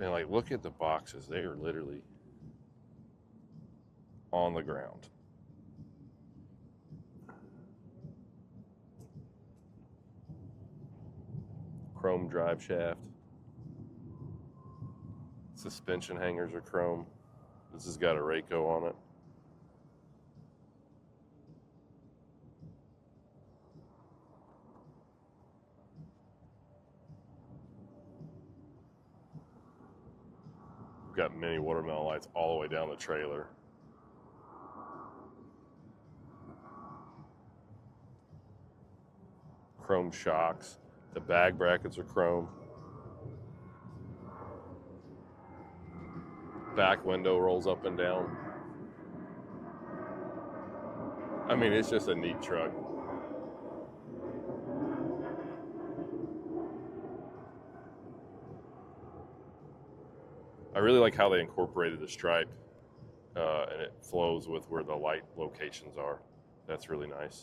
And like, look at the boxes. They are literally on the ground. Chrome drive shaft. Suspension hangers are chrome. This has got a Rayco on it. We've got mini watermelon lights all the way down the trailer. Chrome shocks. The bag brackets are chrome. Back window rolls up and down. I mean, it's just a neat truck. I really like how they incorporated the stripe and it flows with where the light locations are. That's really nice.